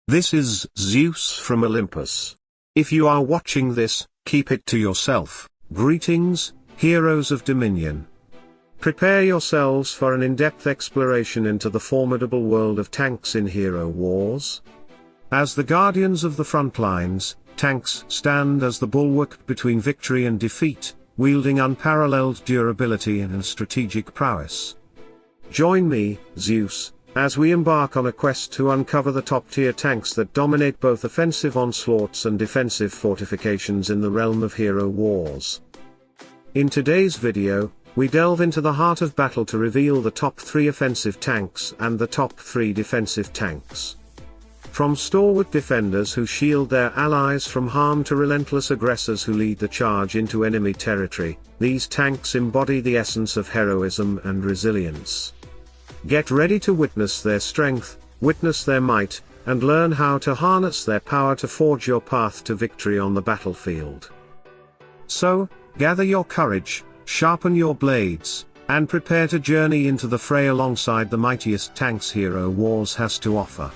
This is Zeus from Olympus. If you are watching this, keep it to yourself. Greetings, heroes of Dominion. Prepare yourselves for an in-depth exploration into the formidable world of tanks in hero wars. As the guardians of the front lines, tanks stand as the bulwark between victory and defeat, wielding unparalleled durability and strategic prowess. Join me, Zeus, as we embark on a quest to uncover the top-tier tanks that dominate both offensive onslaughts and defensive fortifications in the realm of hero wars. In today's video, we delve into the heart of battle to reveal the top 3 offensive tanks and the top 3 defensive tanks. From stalwart defenders who shield their allies from harm to relentless aggressors who lead the charge into enemy territory, these tanks embody the essence of heroism and resilience. Get ready to witness their strength, witness their might, and learn how to harness their power to forge your path to victory on the battlefield. So, gather your courage, sharpen your blades, and prepare to journey into the fray alongside the mightiest tanks hero wars has to offer.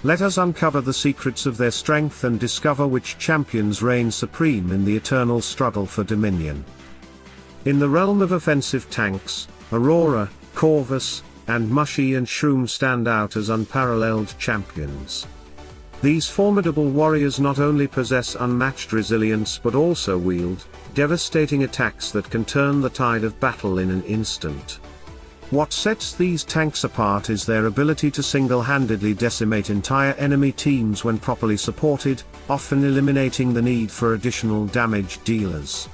Let us uncover the secrets of their strength and discover which champions reign supreme in the eternal struggle for dominion. In the realm of offensive tanks, Aurora, Corvus, and Mushy and Shroom stand out as unparalleled champions. These formidable warriors not only possess unmatched resilience but also wield devastating attacks that can turn the tide of battle in an instant. What sets these tanks apart is their ability to single-handedly decimate entire enemy teams when properly supported, often eliminating the need for additional damage dealers.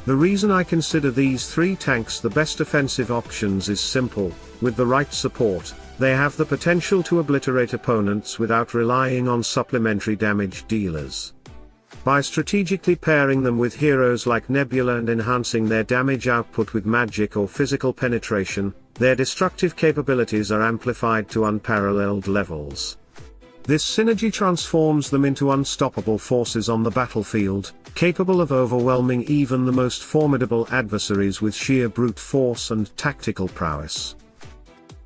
The reason I consider these 3 tanks the best offensive options is simple: with the right support, they have the potential to obliterate opponents without relying on supplementary damage dealers. By strategically pairing them with heroes like Nebula and enhancing their damage output with magic or physical penetration, their destructive capabilities are amplified to unparalleled levels. This synergy transforms them into unstoppable forces on the battlefield, capable of overwhelming even the most formidable adversaries with sheer brute force and tactical prowess.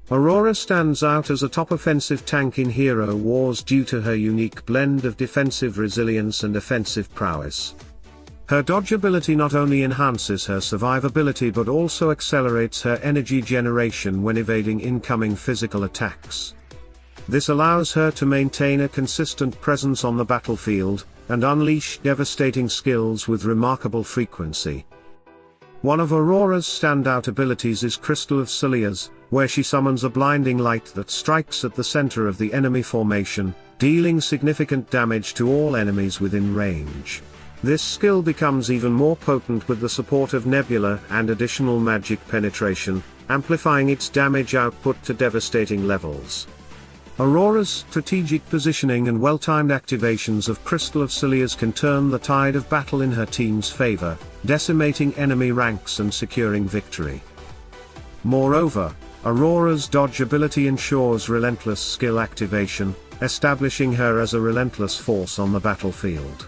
Aurora stands out as a top offensive tank in hero wars due to her unique blend of defensive resilience and offensive prowess. Her dodge ability not only enhances her survivability but also accelerates her energy generation when evading incoming physical attacks. This allows her to maintain a consistent presence on the battlefield, and unleash devastating skills with remarkable frequency. One of Aurora's standout abilities is Crystal of Cilias, where she summons a blinding light that strikes at the center of the enemy formation, dealing significant damage to all enemies within range. This skill becomes even more potent with the support of Nebula and additional magic penetration, amplifying its damage output to devastating levels. Aurora's strategic positioning and well-timed activations of Crystal of Cilias can turn the tide of battle in her team's favor, decimating enemy ranks and securing victory. Moreover, Aurora's dodge ability ensures relentless skill activation, establishing her as a relentless force on the battlefield.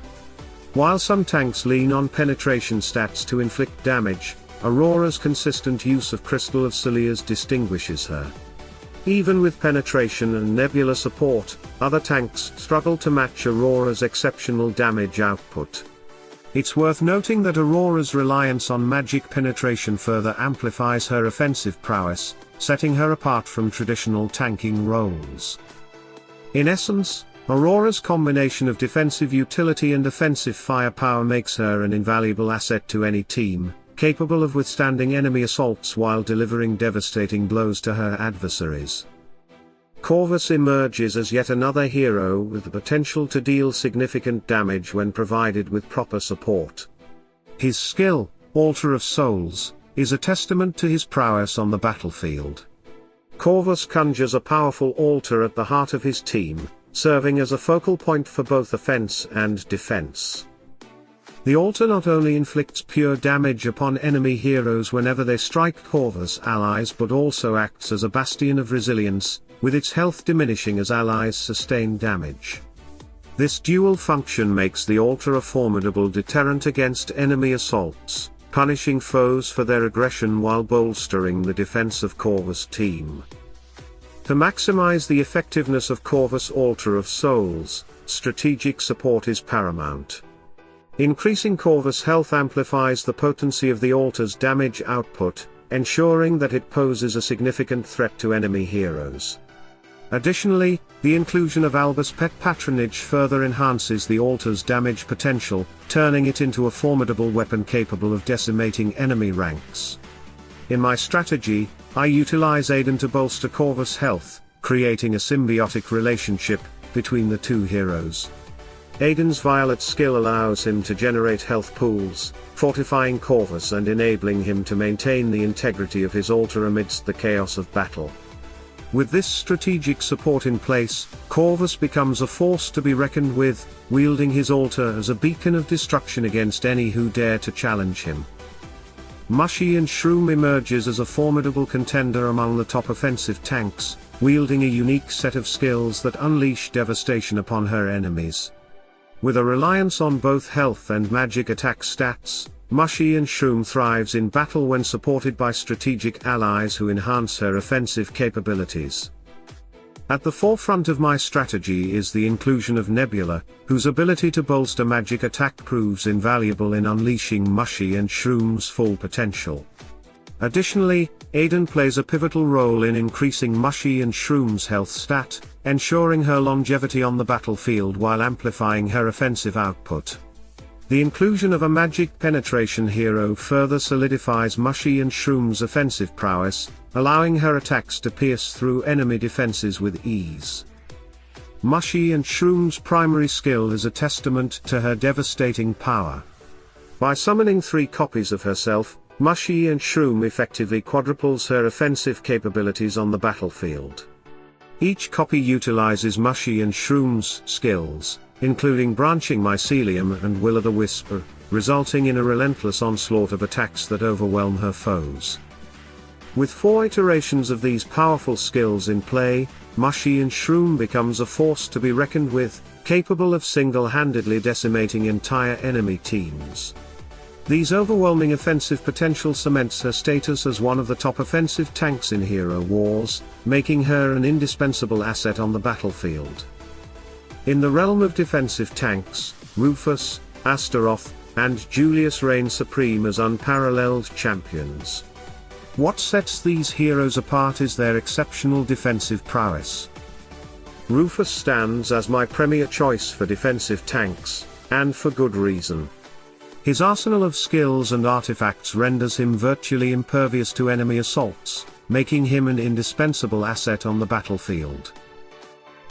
While some tanks lean on penetration stats to inflict damage, Aurora's consistent use of Crystal of Cilias distinguishes her. Even with penetration and Nebula support, other tanks struggle to match Aurora's exceptional damage output. It's worth noting that Aurora's reliance on magic penetration further amplifies her offensive prowess, setting her apart from traditional tanking roles. In essence, Aurora's combination of defensive utility and offensive firepower makes her an invaluable asset to any team, capable of withstanding enemy assaults while delivering devastating blows to her adversaries. Corvus emerges as yet another hero with the potential to deal significant damage when provided with proper support. His skill, Altar of Souls, is a testament to his prowess on the battlefield. Corvus conjures a powerful altar at the heart of his team, serving as a focal point for both offense and defense. The altar not only inflicts pure damage upon enemy heroes whenever they strike Corvus allies but also acts as a bastion of resilience, with its health diminishing as allies sustain damage. This dual function makes the altar a formidable deterrent against enemy assaults, punishing foes for their aggression while bolstering the defense of Corvus' team. To maximize the effectiveness of Corvus' Altar of Souls, strategic support is paramount. Increasing Corvus' health amplifies the potency of the altar's damage output, ensuring that it poses a significant threat to enemy heroes. Additionally, the inclusion of Albus' pet patronage further enhances the altar's damage potential, turning it into a formidable weapon capable of decimating enemy ranks. In my strategy, I utilize Aiden to bolster Corvus' health, creating a symbiotic relationship between the two heroes. Aiden's violet skill allows him to generate health pools, fortifying Corvus and enabling him to maintain the integrity of his altar amidst the chaos of battle. With this strategic support in place, Corvus becomes a force to be reckoned with, wielding his altar as a beacon of destruction against any who dare to challenge him. Mushy and Shroom emerges as a formidable contender among the top offensive tanks, wielding a unique set of skills that unleash devastation upon her enemies. With a reliance on both health and magic attack stats, Mushy and Shroom thrives in battle when supported by strategic allies who enhance her offensive capabilities. At the forefront of my strategy is the inclusion of Nebula, whose ability to bolster magic attack proves invaluable in unleashing Mushy and Shroom's full potential. Additionally, Aiden plays a pivotal role in increasing Mushy and Shroom's health stat, ensuring her longevity on the battlefield while amplifying her offensive output. The inclusion of a magic penetration hero further solidifies Mushy and Shroom's offensive prowess, allowing her attacks to pierce through enemy defenses with ease. Mushy and Shroom's primary skill is a testament to her devastating power. By summoning 3 copies of herself, Mushy and Shroom effectively quadruples her offensive capabilities on the battlefield. Each copy utilizes Mushy and Shroom's skills, including branching mycelium and will-o'-the-wisp, resulting in a relentless onslaught of attacks that overwhelm her foes. With 4 iterations of these powerful skills in play, Mushy and Shroom becomes a force to be reckoned with, capable of single-handedly decimating entire enemy teams. These overwhelming offensive potential cements her status as one of the top offensive tanks in Hero Wars, making her an indispensable asset on the battlefield. In the realm of defensive tanks, Rufus, Astaroth, and Julius reign supreme as unparalleled champions. What sets these heroes apart is their exceptional defensive prowess. Rufus stands as my premier choice for defensive tanks, and for good reason. His arsenal of skills and artifacts renders him virtually impervious to enemy assaults, making him an indispensable asset on the battlefield.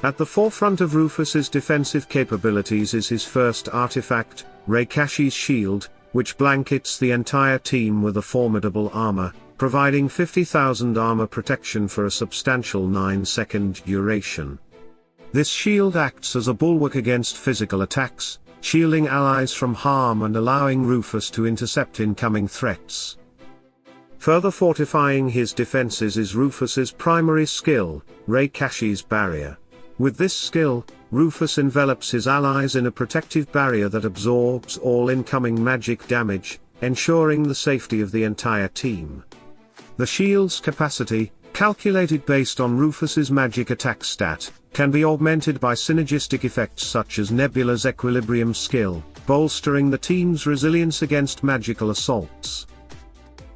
At the forefront of Rufus's defensive capabilities is his first artifact, Reikashi's Shield, which blankets the entire team with a formidable armor, providing 50,000 armor protection for a substantial 9-second duration. This shield acts as a bulwark against physical attacks, shielding allies from harm and allowing Rufus to intercept incoming threats. Further fortifying his defenses is Rufus's primary skill, Reikashi's Barrier. With this skill, Rufus envelops his allies in a protective barrier that absorbs all incoming magic damage, ensuring the safety of the entire team. The shield's capacity, calculated based on Rufus's magic attack stat, can be augmented by synergistic effects such as Nebula's equilibrium skill, bolstering the team's resilience against magical assaults.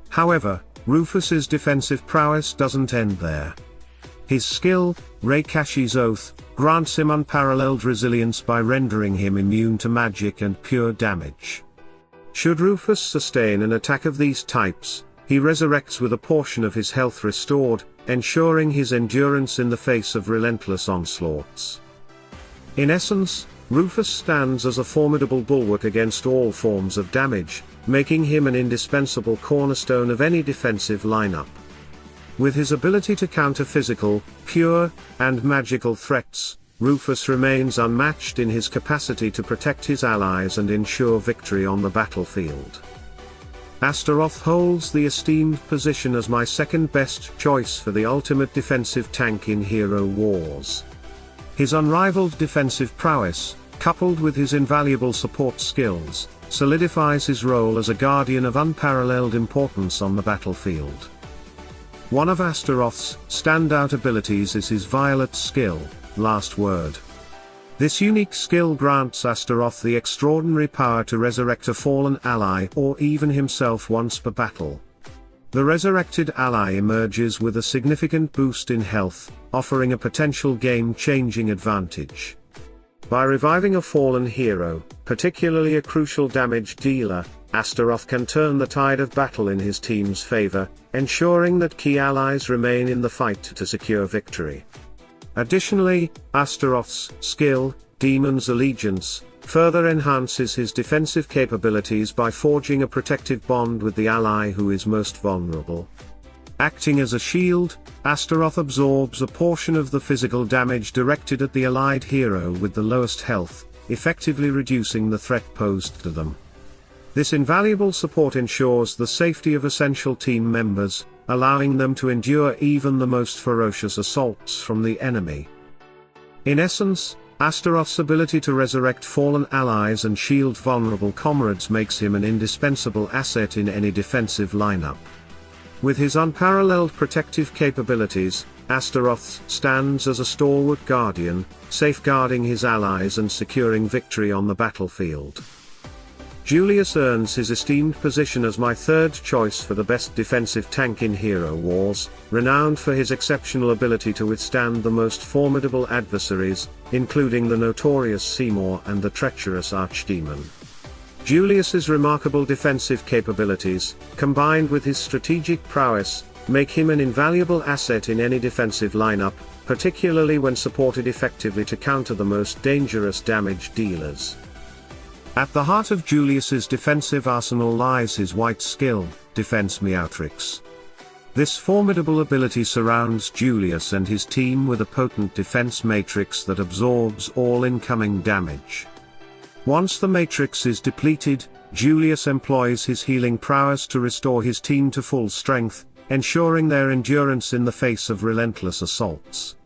However, Rufus's defensive prowess doesn't end there. His skill, Reikashi's Oath, grants him unparalleled resilience by rendering him immune to magic and pure damage. Should Rufus sustain an attack of these types, he resurrects with a portion of his health restored, ensuring his endurance in the face of relentless onslaughts. In essence, Rufus stands as a formidable bulwark against all forms of damage, making him an indispensable cornerstone of any defensive lineup. With his ability to counter physical, pure, and magical threats, Rufus remains unmatched in his capacity to protect his allies and ensure victory on the battlefield. Astaroth holds the esteemed position as my second best choice for the ultimate defensive tank in Hero Wars. His unrivaled defensive prowess, coupled with his invaluable support skills, solidifies his role as a guardian of unparalleled importance on the battlefield. One of Astaroth's standout abilities is his violet skill, Last Word. This unique skill grants Astaroth the extraordinary power to resurrect a fallen ally or even himself once per battle. The resurrected ally emerges with a significant boost in health, offering a potential game-changing advantage. By reviving a fallen hero, particularly a crucial damage dealer, Astaroth can turn the tide of battle in his team's favor, ensuring that key allies remain in the fight to secure victory. Additionally, Astaroth's skill, Demon's Allegiance, further enhances his defensive capabilities by forging a protective bond with the ally who is most vulnerable. Acting as a shield, Astaroth absorbs a portion of the physical damage directed at the allied hero with the lowest health, effectively reducing the threat posed to them. This invaluable support ensures the safety of essential team members, allowing them to endure even the most ferocious assaults from the enemy. In essence, Astaroth's ability to resurrect fallen allies and shield vulnerable comrades makes him an indispensable asset in any defensive lineup. With his unparalleled protective capabilities, Astaroth stands as a stalwart guardian, safeguarding his allies and securing victory on the battlefield. Julius earns his esteemed position as my third choice for the best defensive tank in Hero Wars, renowned for his exceptional ability to withstand the most formidable adversaries, including the notorious Seymour and the treacherous Archdemon. Julius's remarkable defensive capabilities, combined with his strategic prowess, make him an invaluable asset in any defensive lineup, particularly when supported effectively to counter the most dangerous damage dealers. At the heart of Julius's defensive arsenal lies his white skill, Defense Meowtrix. This formidable ability surrounds Julius and his team with a potent defense matrix that absorbs all incoming damage. Once the matrix is depleted, Julius employs his healing prowess to restore his team to full strength, ensuring their endurance in the face of relentless assaults.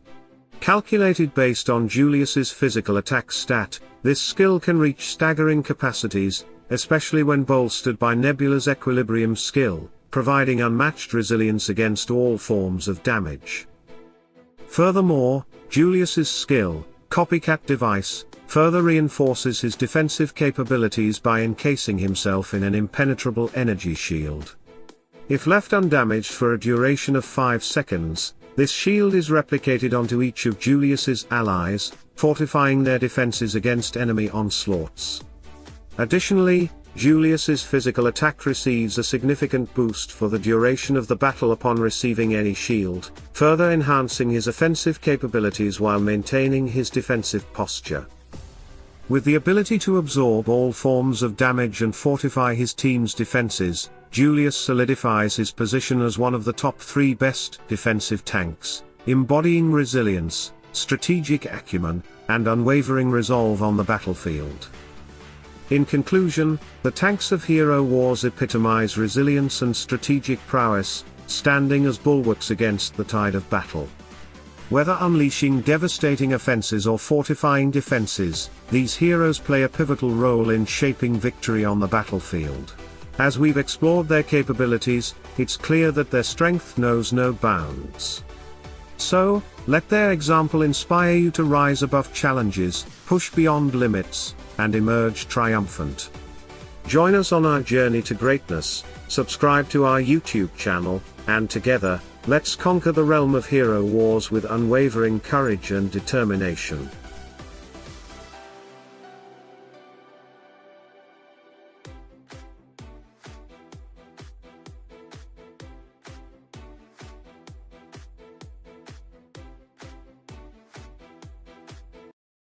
Calculated based on Julius's physical attack stat, this skill can reach staggering capacities, especially when bolstered by Nebula's equilibrium skill, providing unmatched resilience against all forms of damage. Furthermore, Julius's skill, Copycat Device, further reinforces his defensive capabilities by encasing himself in an impenetrable energy shield. If left undamaged for a duration of 5 seconds, this shield is replicated onto each of Julius's allies, fortifying their defenses against enemy onslaughts. Additionally, Julius's physical attack receives a significant boost for the duration of the battle upon receiving any shield, further enhancing his offensive capabilities while maintaining his defensive posture. With the ability to absorb all forms of damage and fortify his team's defenses, Julius solidifies his position as one of the top 3 best defensive tanks, embodying resilience, strategic acumen, and unwavering resolve on the battlefield. In conclusion, the tanks of Hero Wars epitomize resilience and strategic prowess, standing as bulwarks against the tide of battle. Whether unleashing devastating offenses or fortifying defenses, these heroes play a pivotal role in shaping victory on the battlefield. As we've explored their capabilities, it's clear that their strength knows no bounds. So, let their example inspire you to rise above challenges, push beyond limits, and emerge triumphant. Join us on our journey to greatness, subscribe to our YouTube channel, and together, let's conquer the realm of Hero Wars with unwavering courage and determination.